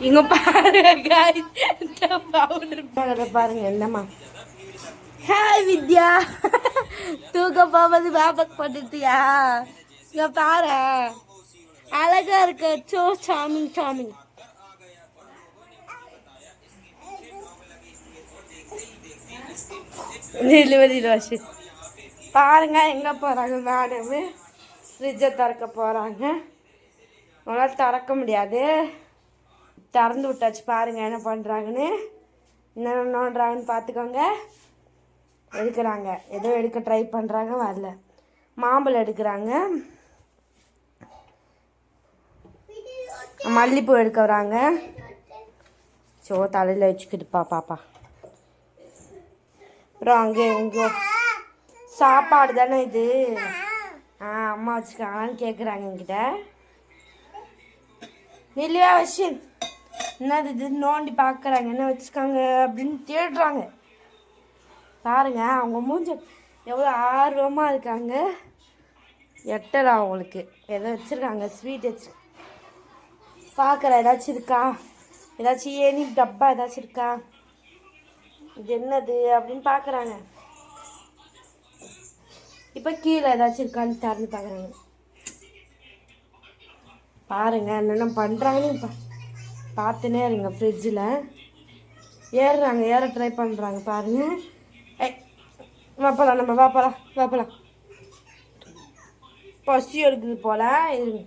இங்க பாருங்க guys, இந்த பவுடர் பாருங்க என்னம்மா. ஹாய் வித்யா, தூக்க போவது பாபாக்கு போட்டுட்டியா? இங்க பாரு, அழகா இருக்கு. So charming charming. டெலிவரி பாருங்க எங்க போறாங்க. மேடமு ஃப்ரிட்ஜை திறக்க போறாங்க. உங்களால் திறக்க முடியாது, திறந்து விட்டாச்சு. பாருங்க என்ன பண்ணுறாங்கன்னு, என்ன நோண்டுறாங்கன்னு பார்த்துக்கோங்க. எடுக்கிறாங்க, ஏதோ எடுக்க ட்ரை பண்ணுறாங்க, வரல. மாம்பழம் எடுக்கிறாங்க, மல்லிப்பூ எடுக்க வராங்க. சோ தலையில் வச்சுக்கிட்டுப்பா பாப்பா. அப்புறம் அங்கே எங்கேயோ சாப்பாடு தானே இது. அம்மா வச்சுக்காங்கன்னு கேட்குறாங்க என்கிட்ட. இல்லையா வச்சு என்னது இது நோண்டி பார்க்குறாங்க, என்ன வச்சுருக்காங்க அப்படின்னு தேடுறாங்க. பாருங்க அவங்க மூஞ்ச எவ்வளோ ஆர்வமாக இருக்காங்க. எட்டலாம் அவங்களுக்கு எதோ வச்சுருக்காங்க, ஸ்வீட் வச்சு பார்க்குற. ஏதாச்சும் இருக்கா, ஏதாச்சும் ஏனி டப்பா ஏதாச்சும் இருக்கா, இது என்னது அப்படின்னு பார்க்குறாங்க. இப்போ கீழே ஏதாச்சும் இருக்கான்னு திறந்து பார்க்குறாங்க. பாருங்க என்னென்ன பண்ணுறாங்கன்னு பார்த்துனே இருங்க. ஃப்ரிட்ஜில் ஏறுறாங்க, ஏற ட்ரை பண்ணுறாங்க. பாருங்க. வாப்பலாம், நம்ம வாப்பலாம். பசி எடுக்குது போல. இருங்க,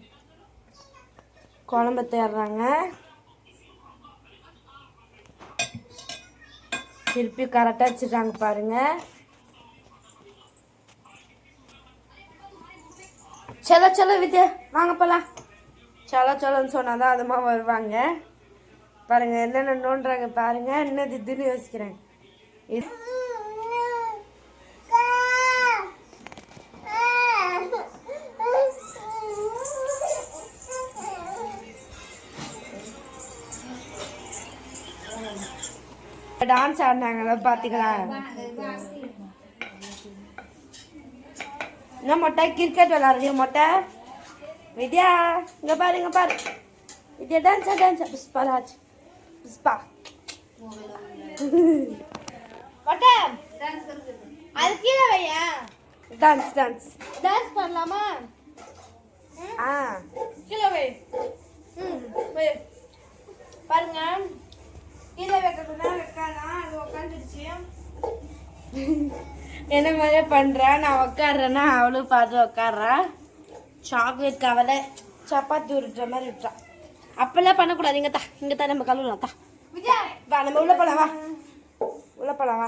குழம்ப தேடுறாங்க. திருப்பி கரெக்டாக வச்சுருக்காங்க பாருங்க. சொல்ல வித்யா வாங்க போலாம். சொல்லன்னு சொன்னாதான் அதுமா வருவாங்க. பாருங்க என்னென்ன நோண்டுறாங்க பாருங்க. என்னது இதுன்னு யோசிக்கிறேன். டான்ஸ் ஆடினாங்களா பார்த்தீங்களா? என்ன மொட்டை கிரிக்கெட் விளாட்றீங்க மொட்டை? வித்யா இங்கே பாரு வித்யா டான்ஸா புஷ்பா ராஜ் புஷ்பா மொட்டை அது கீழே வையா. டான்ஸ் பண்ணலாமா? கீழே வை. பாருங்க கீழே வைக்கிறதுனா வைக்காதான், அது உட்காந்துருச்சு. என்ன மாதிரியே பண்ணுறேன். நான் உட்காடுறேன்னா அவளும் பார்த்து உட்காடுறா. சாக்லேட் கவலை சப்பாத்தி உருட்டுற மாதிரி விட்டுறா. அப்பெல்லாம் பண்ணக்கூடாது. இங்கே தான் நம்ம கழுவலாம். வா நம்ம உள்ள போலாம். வா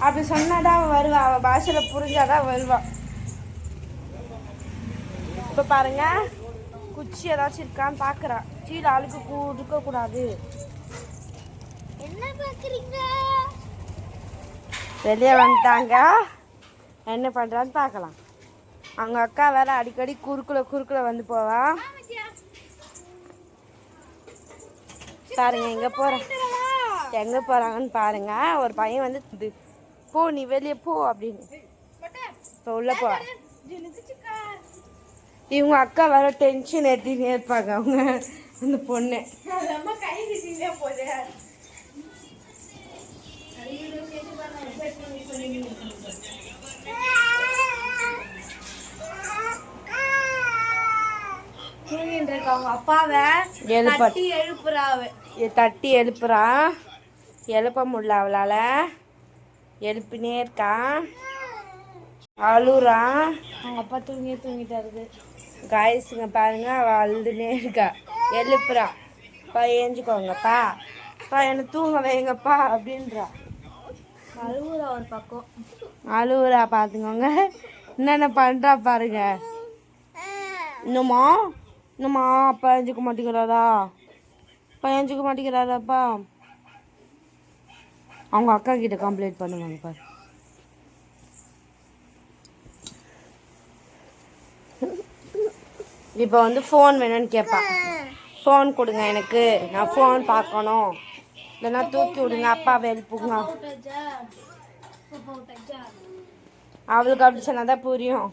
அப்படி சொன்னாதான் வருவா. அவள் பாஷையில் புரிஞ்சாதான் வருவா. இப்போ பாருங்க குச்சி ஏதாச்சும் இருக்கான்னு பார்க்குறா. கீழே ஆளுக்கு இருக்கக்கூடாது. என்ன பார்க்குறீங்க? வெளியே வந்துட்டாங்க, என்ன பண்ணுறான்னு பார்க்கலாம். அவங்க அக்கா வேற அடிக்கடி குறுக்குல வந்து போவா. பாருங்க எங்கே போகிறாங்கன்னு பாருங்க. ஒரு பையன் வந்து போ நீ வெளியே போ அப்படின்னு இப்போ உள்ள போ. இவங்க அக்கா வேற டென்ஷன் எடுத்துனே இருப்பாங்க. அவங்க அந்த பொண்ணு அவங்க அப்பாவை தட்டி எழுப்புறா. எழுப்ப முடியல அவளால. எழுப்பினே இருக்கான், அழுறான். அவங்க அப்பா தூங்கிட்டாரு. காய்ஸுங்க பாருங்க, அவள் அழுதுனே இருக்கா. எழுப்புறா, அப்பா ஏஞ்சிக்கோங்கப்பா, அப்பா என்னை தூங்க வைங்கப்பா அப்படின்றா. அழுவுறா ஒரு பக்கம், அழுவுறா. பார்த்துக்கோங்க என்னென்ன பண்ணுறா பாருங்க. இன்னுமா அப்பா ஏஞ்சிக்க மாட்டேங்கிறாராப்பா. அவங்க அக்கா கிட்ட கம்ப்ளைண்ட் பண்ணுவாங்க பாரு. இப்போ வந்து ஃபோன் வேணும்னு கேட்பா. ஃபோன் கொடுங்க எனக்கு, நான் ஃபோன் பார்க்கணும், இல்லைன்னா தூக்கி விடுங்க, அப்பாவை எழுப்புங்க. அவளுக்கு அப்படி சொன்னாதான் புரியும்.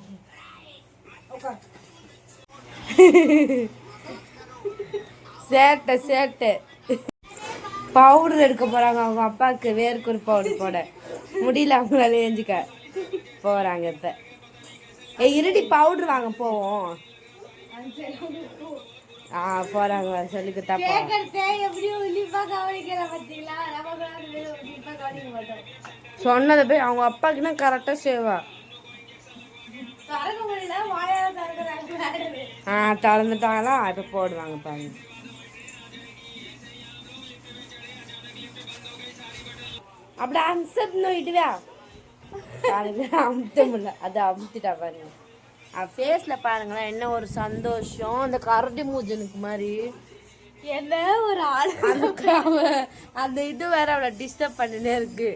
சேட்டை சேட்டை. பவுடர் எடுக்க போகிறாங்க அவங்க அப்பாவுக்கு, வேர்க்குரு பவுடர் போட முடியல அவங்களால ஏஞ்சிக்க போகிறாங்க. இப்போ இருடி பவுடர் வாங்க போவோம். போகிறாங்க சொல்லிக்கு தப்பா சொன்னதை போய் அவங்க அப்பாக்குன்னா கரெக்டாக செய்வா. திறந்துட்டாங்களா இப்போ போடுவாங்க பாருங்க. அப்படி அன்சர்னு இடுவா பாருங்க, அமுத்த முடியல, அதை அமுத்திட்டா பாருங்க. ஃபேஸில் பாருங்களேன் என்ன ஒரு சந்தோஷம். அந்த கரடி மூஜனுக்கு மாதிரி என்ன ஒரு ஆள் அந்த இது வேற அவளை டிஸ்டர்ப் பண்ணினே இருக்கு.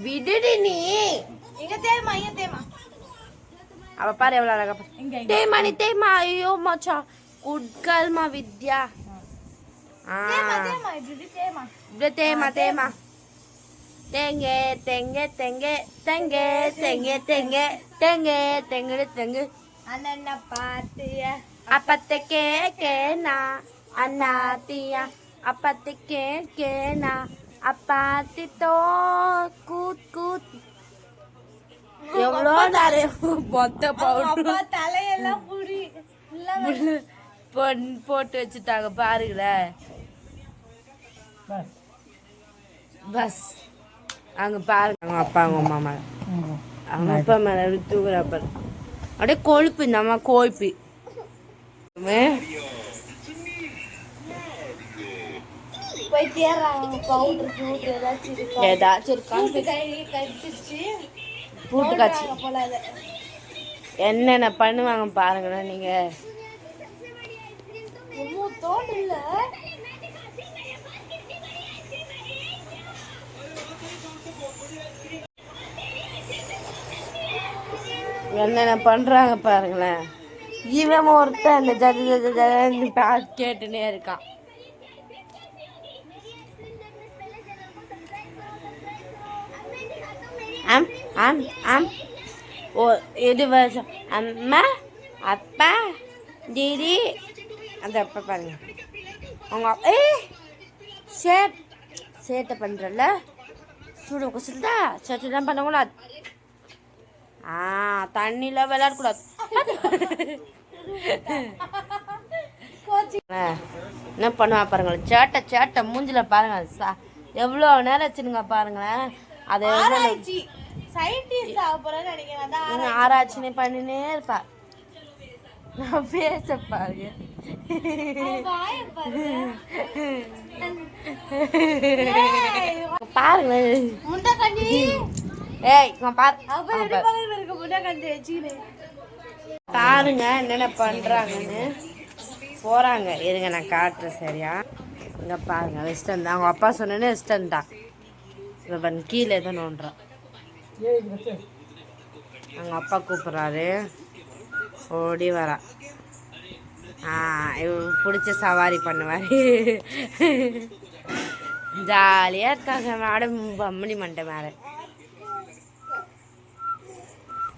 விடுடி நீ இங்க தேமா, இங்க தேமா. அவ பாரு எவ்வளவு அழகா தேமா, நீ தேமா. ஐயோ மச்சா குட் கேர்ள்மா வித்யா. இப்படி தேமா தேமா. தேங்கே தெங்கே தெங்கே தெங்கே தெங்கே தெங்கே தெங்கே தெங்கடு தெங்கு அண்ணா பாத்திய அப்பத்தை கேனா அண்ணாத்தியா அப்பத்தை கேனா அப்பாத்தி தோ கூத் கூத். எவ்வளோ நிறைய மொத்த பவுடர் தலையெல்லாம் போட்டு வச்சுட்டாங்க பாருங்களேன். பஸ் அங்கே பாருங்க அவங்க அப்பா அவங்க அம்மா மேலே, அவங்க அப்பா மேலே அப்படி தூக்குறப்ப அப்படியே கொழுப்பு. இந்த அம்மா கொழுப்பு ஏதாச்சும் பூட்டு காய்ச்சி என்னென்ன பண்ணுவாங்க பாருங்களேன் நீங்க. என்னென்ன பண்றாங்க பாருங்களேன். இவன் ஒருத்தன் அந்த ஜஜ கேட்டுனே இருக்கான். ஓ இது வருஷம் அம்மா அப்பா தீதி அந்த அப்பா பாருங்க அவங்க சேட்டை பண்றல சுடு குசுடா சேட்டை தான் பண்ணக்கூடாது. தண்ணியில விளையாடக்கூடாது. என்ன பண்ணுவா பாருங்களேன், சேட்டை சேட்டை மூஞ்சில பாருங்க. எவ்வளோ நேரம் வச்சுருங்க பாருங்களேன். அதை ஆராய்ச்சி பண்ணினே இருப்பா. நான் பேச பாருங்க பாருங்களேன். பாருங்க என்னென்ன பண்றாங்கன்னு போறாங்க. இருங்க நான் காட்டுறேன் சரியா. இங்க பாருங்க வெஸ்டர்ன் தான். அவங்க அப்பா சொன்னேன்னு வெஸ்டர்ன் தான். இவன் கீழே தான் நோண்டுறான். அவங்க அப்பா கூப்பிட்றாரு, ஓடி வரா. இவ பிடிச்ச சவாரி பண்ணுவார். ஜாலியாக இருக்காங்க மேடம். பம்பளி மண்டை மேலே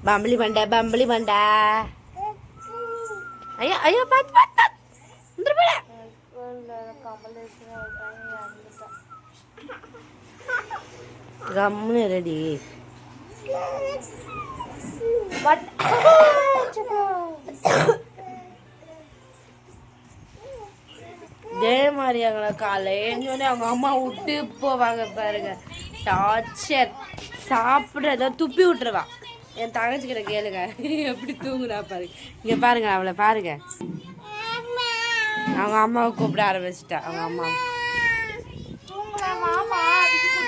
பம்பளி மண்டை பம்பளி மண்டை. ஐயோ ஐயோ பார்த்து பார்த்து கம்முன்னு ரெடி. இதே மாதிரி எங்களை காலையில் அவங்க அம்மா விட்டு போவாங்க பாருங்க. டார்ச்சர். சாப்பிட்றத துப்பி விட்டுருவா. என் தங்கச்சிக்கிட்ட கேளுங்க எப்படி தூங்குறா பாருங்க. இங்கே பாருங்க அவளை பாருங்க. அவங்க அம்மாவை கூப்பிட ஆரம்பிச்சிட்டா. அவங்க அம்மா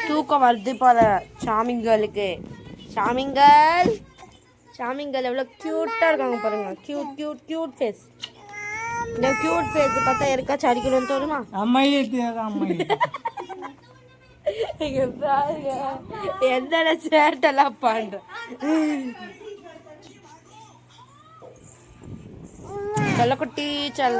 தூக்கம் வருது போல சாமிங்களுக்கு. சாமிங்கள் சாமிங்கள் எவ்வளோ க்யூட்டாக இருக்காங்க பாருங்க. Cute cute cute face. இந்த க்யூட் ஃபேஸ் பார்த்தா யாருக்காச்சும் அடிக்கணும்னு தோணுமா? இங்க பாருங்க என்னென்ன சேட்டெல்லாம் பண்றேன். சொல்ல குட்டி சொல்ல